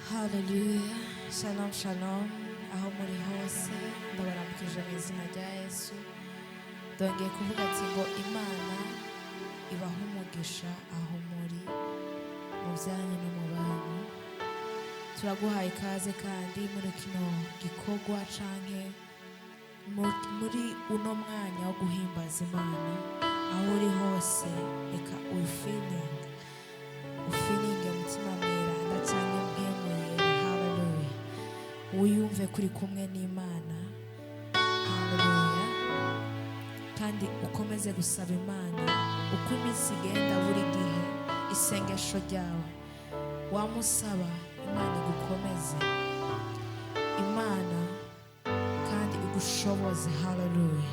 Haleluya, shalom shalom, aho muri hose ndabaramukije mu izina rya Yesu. Dongeye kuvuga ati ngo Imana ibahe umugisha aho muri mu byanyu no mu banyu. Turaguhaye ikaze kandi muri kino gikorwa canke muri uno mwanya wo guhimbaza Imana. Aho uri hose reka ufininge mutima mweranda canke mpemuyera. Haleluya, wiyumve kuri kumwe n'Imana. Haleluya, kandi ukomeze gusaba Imana uko iminsi igenda. Buri gihe isengesho ryawe wamusaba Imana igukomeze, Imana kandi igushoboze. Haleluya,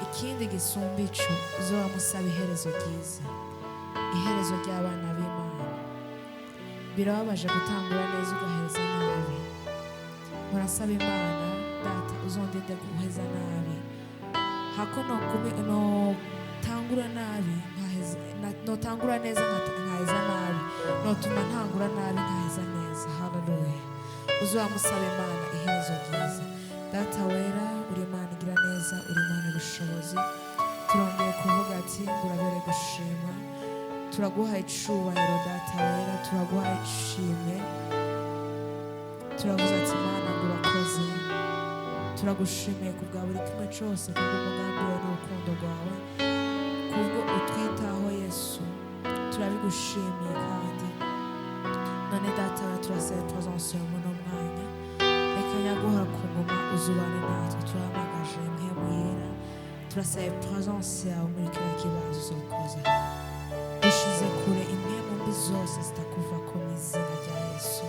ikindi gisumba ico uzomusaba iherezo ryiza, iherezo ry'abana b'Imana. Birababaje gutangura neza ugahereza nabi. Murasaba Imana, data uzondinde guheza nabi. Hako notangura nabi notangura neza nkaheza nabi, notuma ntangura nabi nkaheza neza. Haleluya, uzamusaba Imana iherezo ryiza. Data wera, uri Imana igira neza, uri Imana y'ubushobozi. Turongeye kuvuga ati urabere gushima. Turaguhaye icubahiro data wera, turaguhaye ishimwe. Turavuze ati Imana ngo urakoze. Turagushimiye ku bwa buri kimwe cyose, kubw'umugambi wawe n'urukundo rwawe, kubwo utwitaho Yesu. Turabigushimiye kandi none data wera turasaba presence yawe muno mwanya. Reka nyaguhora ku ngoma uzubane natwe. Turahamagaje mpemu yera, turasaba presence yawe muri kiriya kibanza uzokoze. Dushize kure impemu mbi zose zitakuvako mu izina rya Yesu.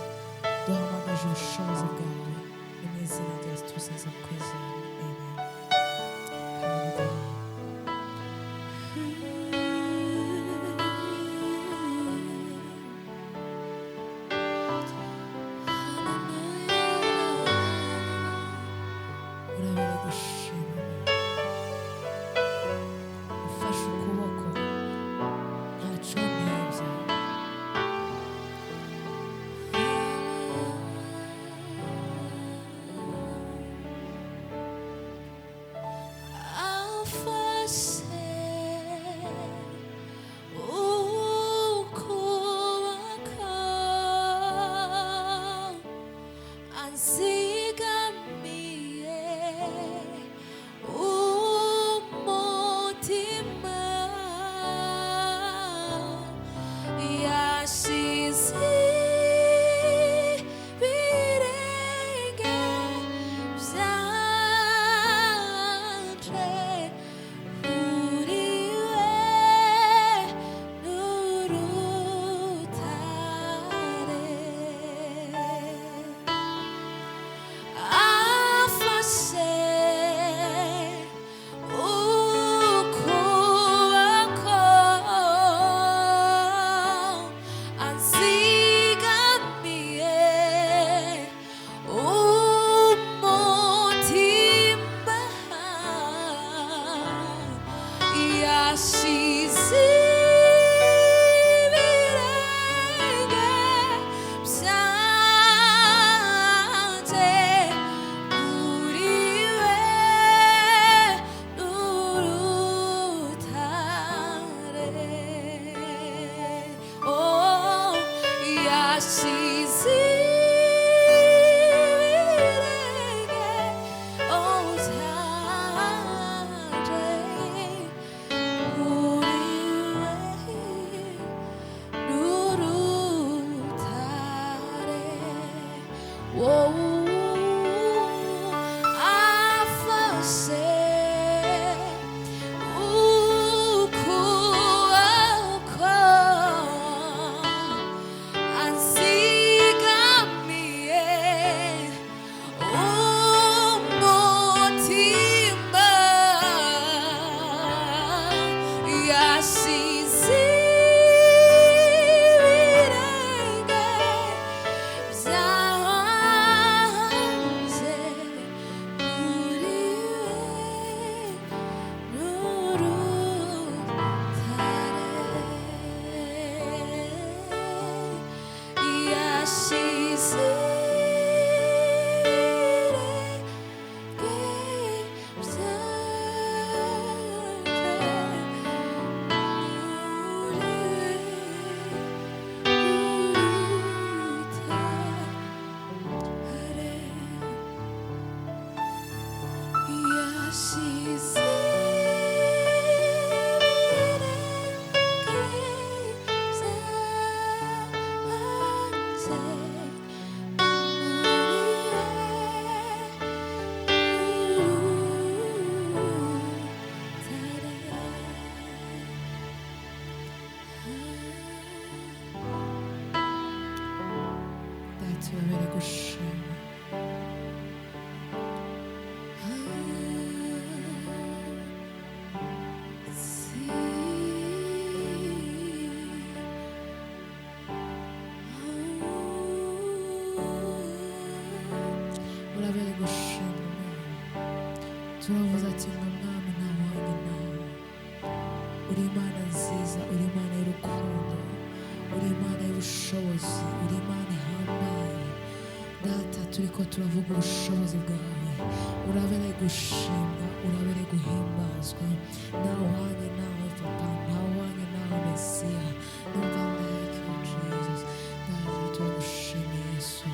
Duhamagaje ubushobozi bwawe mu izina rya Yesu tusenze kwizera. Amen. Hallelujah. Urabere gushima, ufashe ukuboko ntaco ntevya. See turavuze ati ngo mwami ntawanye nawe, uri Imana nziza, uri Imana y'urukundo, uri Imana y'ubushobozi, uri Imana ihambaye. Data, turiko turavuga ubushobozi bwawe, urabereye gushimwa, urabereye guhimbazwa. Ntawanye nawe Papa, ntawanye nawe Mesiya. Numva like you Jesus. Data, turagushimiye Yesu.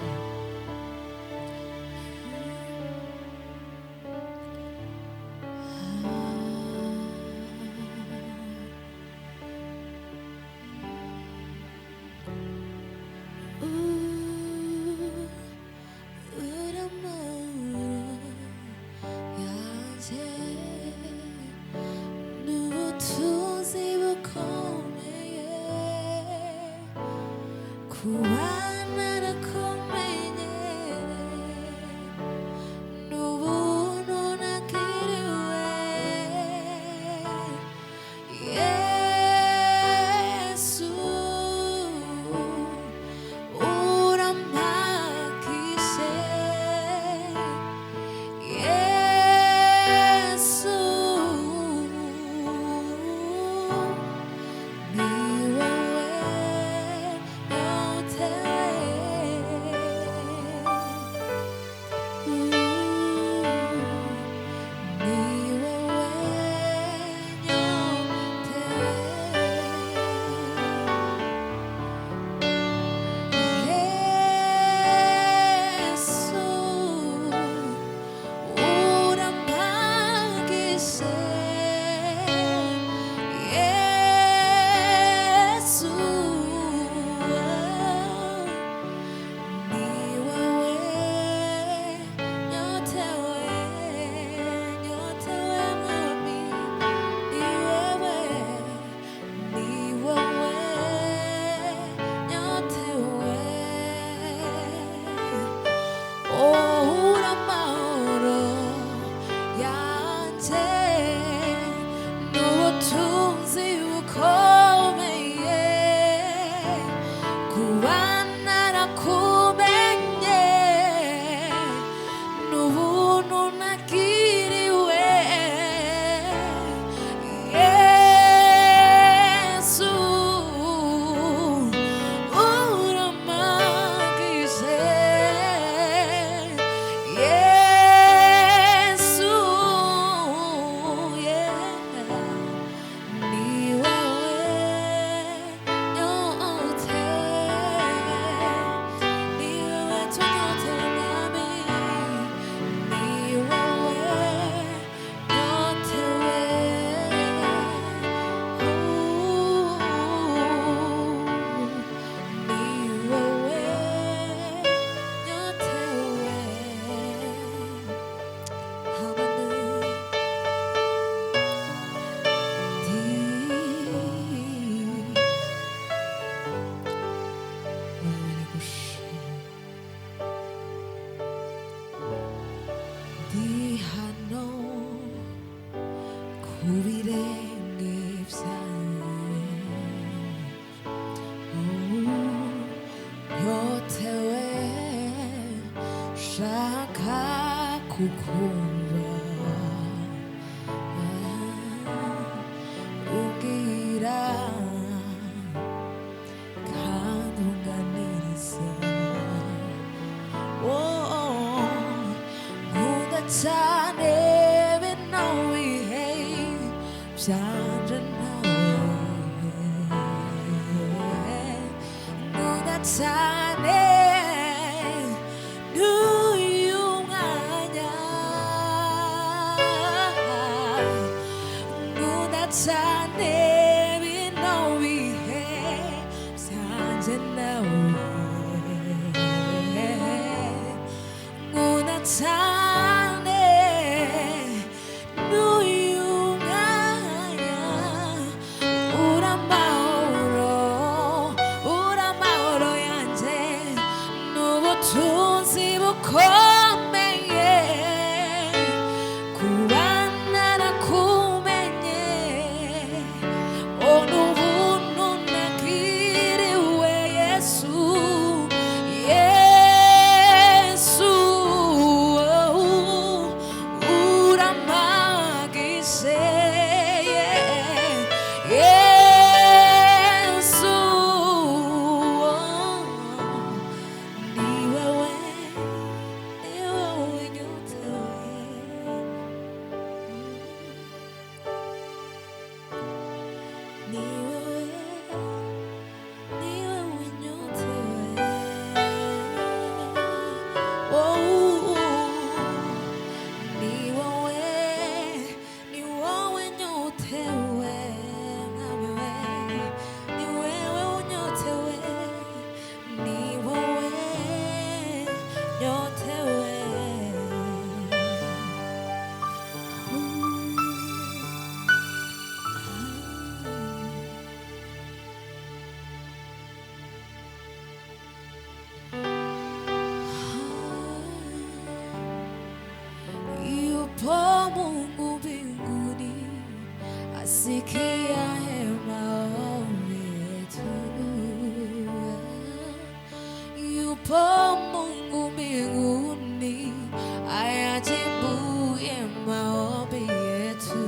Ugira kanunganiriza tane vinawihe Chandra nawe Nguna tane Nuyunganya Nguna tane vinawihe Chandra nawe Nguna tane Nuyunganya Uramahoro yanje Nubutunzi bukomeye Kubana nakumenye Onubuntu nagiriwe Yesu Yesu Uramagise Yesu Ni wewe nyote Ni wewe nyote Oh Ni wewe nyote na wewe Ni wewe nyote Ni wewe nyote Yupo Mungu mbinguni asikiaye maombi yetu. Yupo Mungu mbinguni ayajibuye maombi yetu.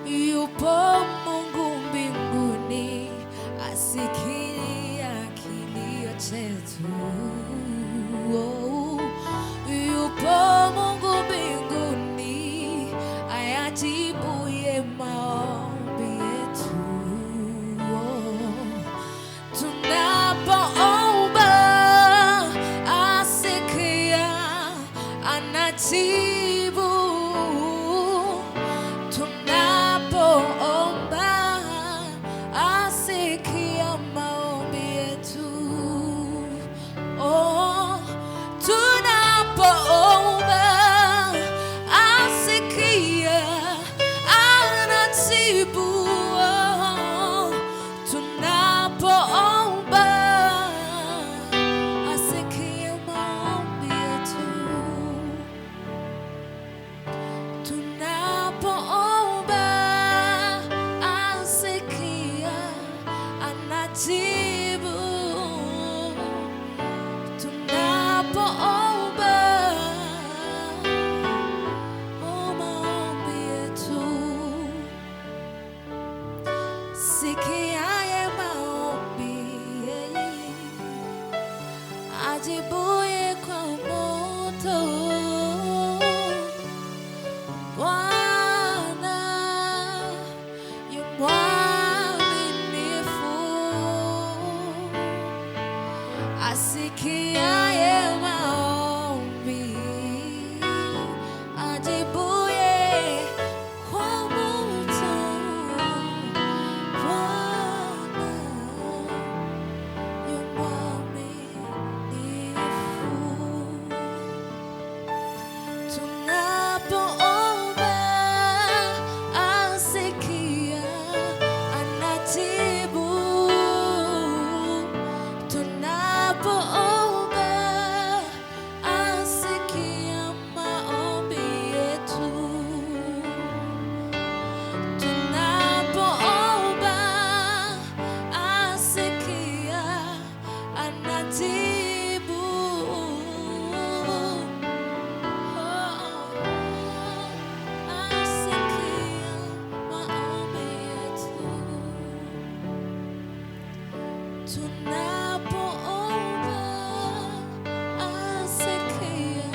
Yupo Mungu mbinguni asikia kilio chetu. Yupo Mungu mbinguni ayajibuye maombi yetu. Tunapoomba asikia, anajibu. Tunapoomba asikia maombi yetu. Tunapoomba asikia, anatibu. Tunapoomba asikia maombi yetu. Tunapoomba asikia, anatibu. Tunapoomba maombi yetu. Sikiaye maombi ajibuye kwa moto. Bwana yu mwaminifu asikiaye maombi ajibuye kwa moto. Bwana yu mwaminifu. Tunapoomba asikia, anatibu. Tunapoomba asikia maombi yetu. Tunapoomba asikia, anatibu. Asikia maombi yetu. Tunapoomba asikia,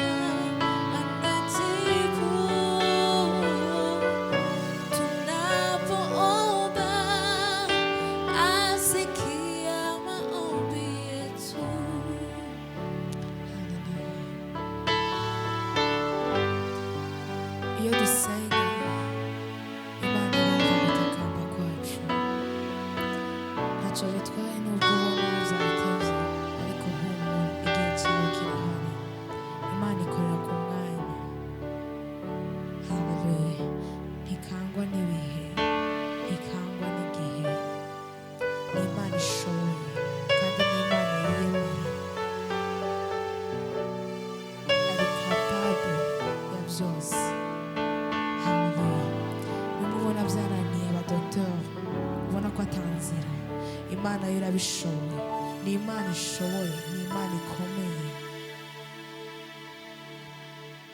ntacyo bitwaye nubwo ubona byateze, ariko humura, igihe cyawe kirahari. Imana ikorera ku mwanya. Haleluya. Ntikangwa n'ibihe, ntikangwa n'igihe. Ni Imana ishoboye kandi ni Imana yiyemera, ari kapable ya byose. Haleluya. Nubwo ubona byananiye abadogiteri, ubona ko atanzira, Imana yo irabishoboye. Ni Imana ishoboye, ni Imana ikomeye.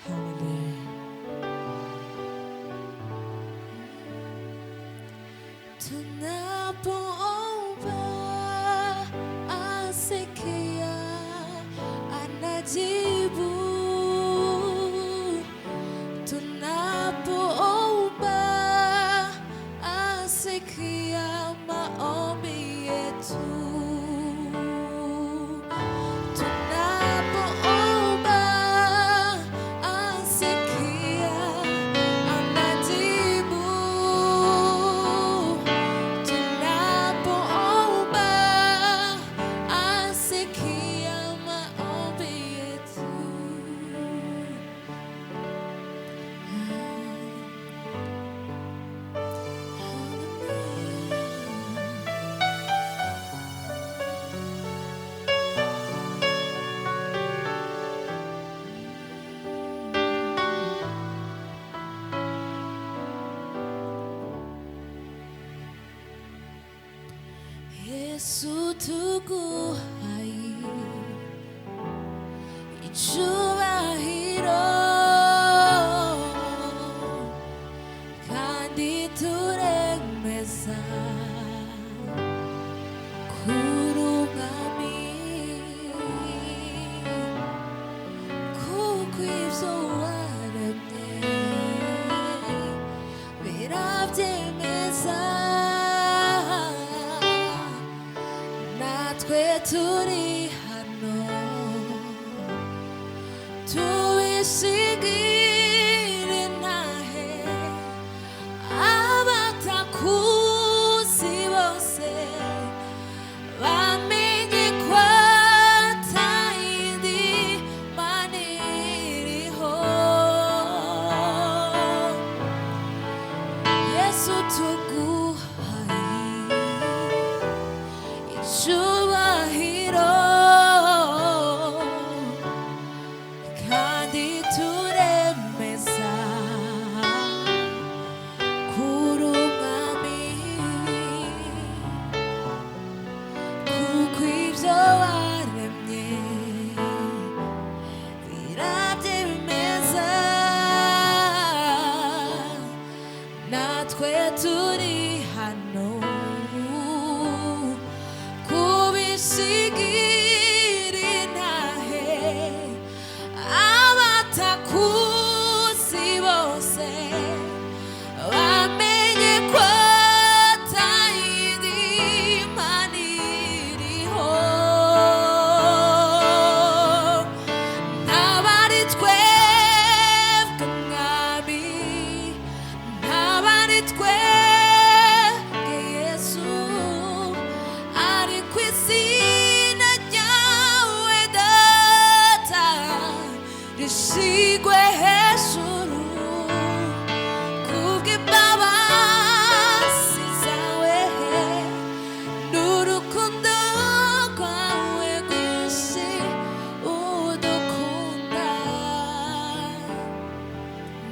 Haleluya. Tunapoomba asikia, anajibu. Tunapoomba asikia maombi yetu. Tunapoomba asikia, anajibu. Tunapoomba asikia maombi yetu. Yesu tuguhaye icyubahiro kandi turemeza kuri umwami, kuko ibyo waremye birabyemeza. Natwe turi hano tubishigire ntahe, abatakuzi bose bamenye ko atayindi Mana iriho. Yesu tuguhaye icyubahiro kandi turemeza kuri umwami, kuko ibyo waremye birabyemeza. Natwe turi hano kubishigire ntahe, abatakuzi bose bamenye ko atayindi Mana iriho. Ntabari twebwe mwami, ntabari twebwe Yesu, ariko izina ryawe Data rishigwe hejuru kubw'imbabazi zawe n'urukundo rwawe rwinshi udukunda.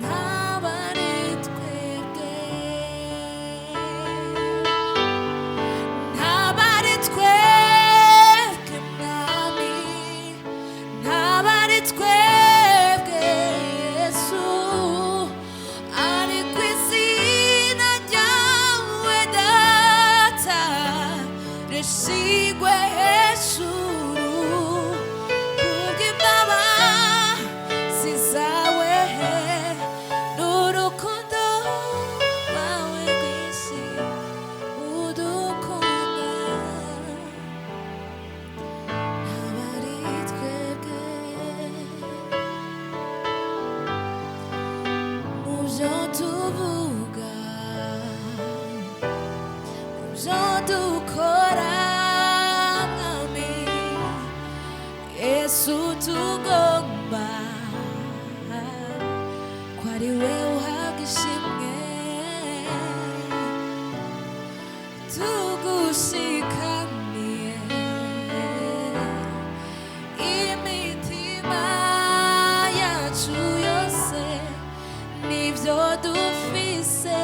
Ntabari twebwe, ntabari twebwe mwami, ntabari twebwe Yesu, ariko izina ryawe Data rishigwe hejuru kubw'imbabazi zawe n'urukundo rwawe rwinshi udukunda. Ntabari twebwe, mu byo tuvuga, mu byo dukora, tugomba ko ari we uhabwa ishimwe tugushikamiye imitima yacu yose nibyo dufise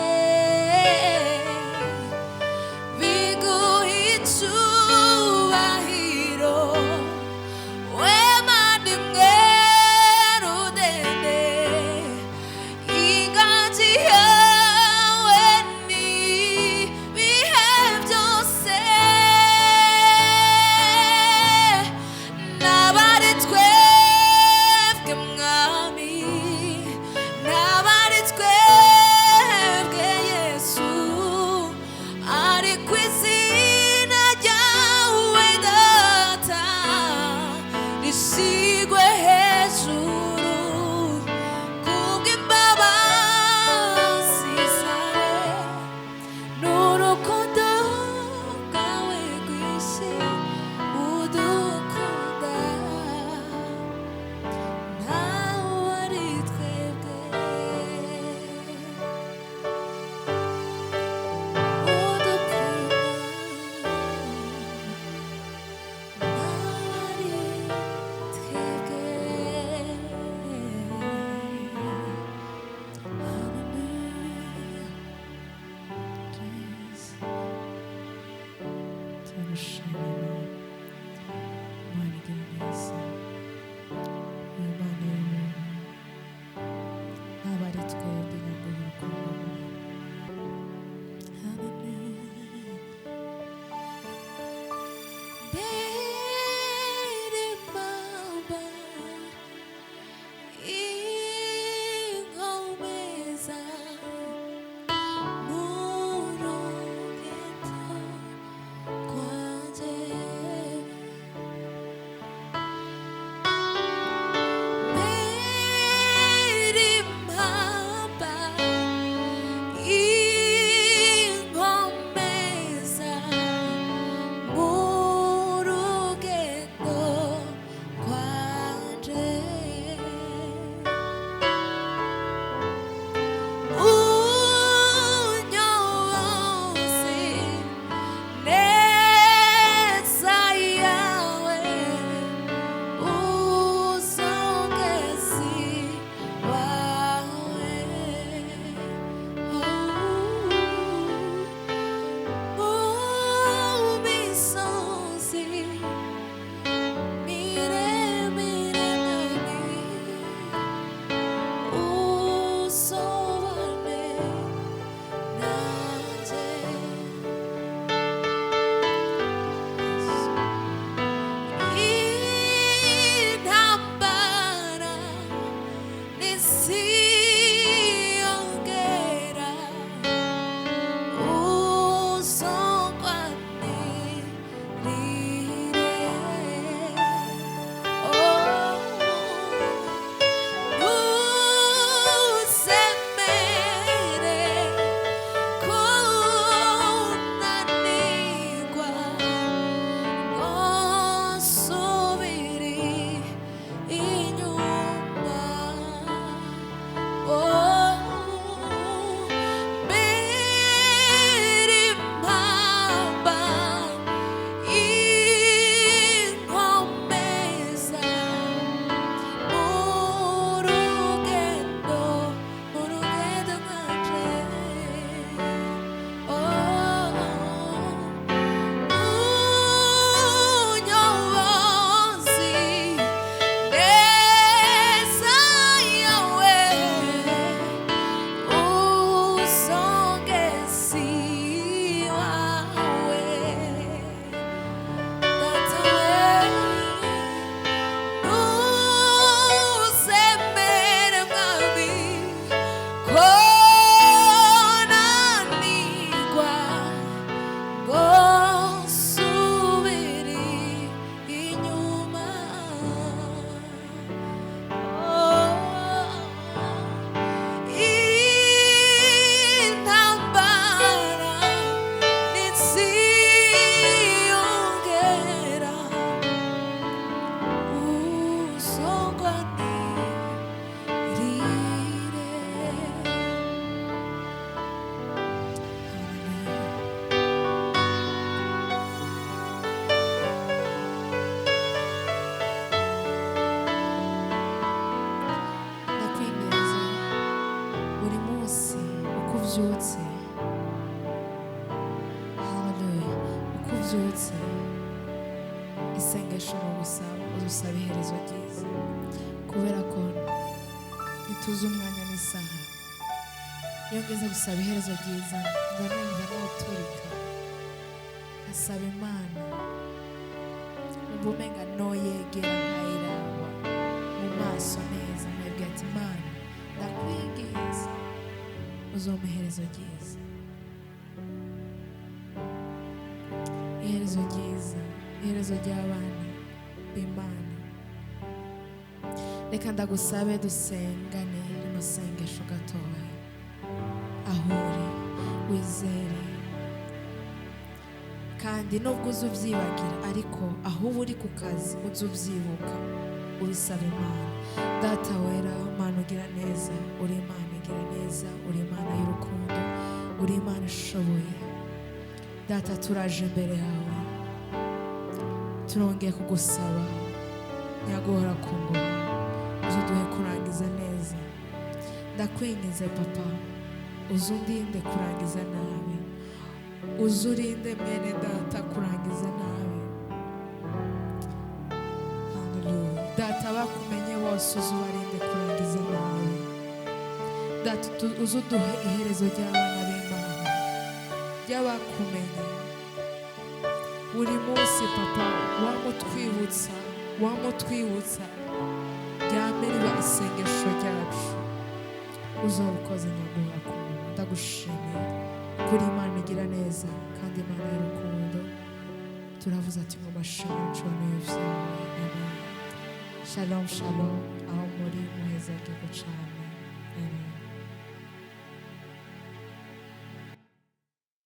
ubyutse, haleluya, uko ubyutse isengesho gusaba uzusaba iherezo ryiza, kubera ko ntituzi umwanya n'isaha. Iyo ngeze gusaba iherezo ryiza nza numva n'uturika asaba Imana, umva umenga noyegera nkayiraba mu maso neza, nkabwira ati Imana ndakwinginze uzompa iherezo ryiza, iherezo ryiza, iherezo ry'abana b'Imana. Reka ndagusabe dusengane rino sengesho gatoya, aho uri wizere, kandi nubwo uzi ubyibagira ariko aho uba uri ku kazi uzi ubyibuka ubisaba Imana. Data wera, Imana ugira neza, uri Imana igira neza, uri Imana y'urukundo, uri Imana ishoboye. Data turaje imbere yawe, turongeye kugusaba nyaguhora ku ngoma, uzuduhe kurangiza neza. Ndakwinginze Papa, uzundinde kurangiza nabi, uzurinde mwene data kurangiza nabi. Haleluya. Data bakumenye bose uzubarinde kurangiza nabi. Data uzuduhe iherezo ry'abana b'Imana, ry'abakumenye buri munsi. Papa wamutwibutsa ryame riba isengesho ryacu, uzobukoze nyaguhora ku ngoma. Ndagushimiye kuri Imana igira neza kandi Imana y'urukundo. Turavuze ati ngo mashimwe nshone y'ivyawe. Shalom shalom, aho muri muheza gigo cyane.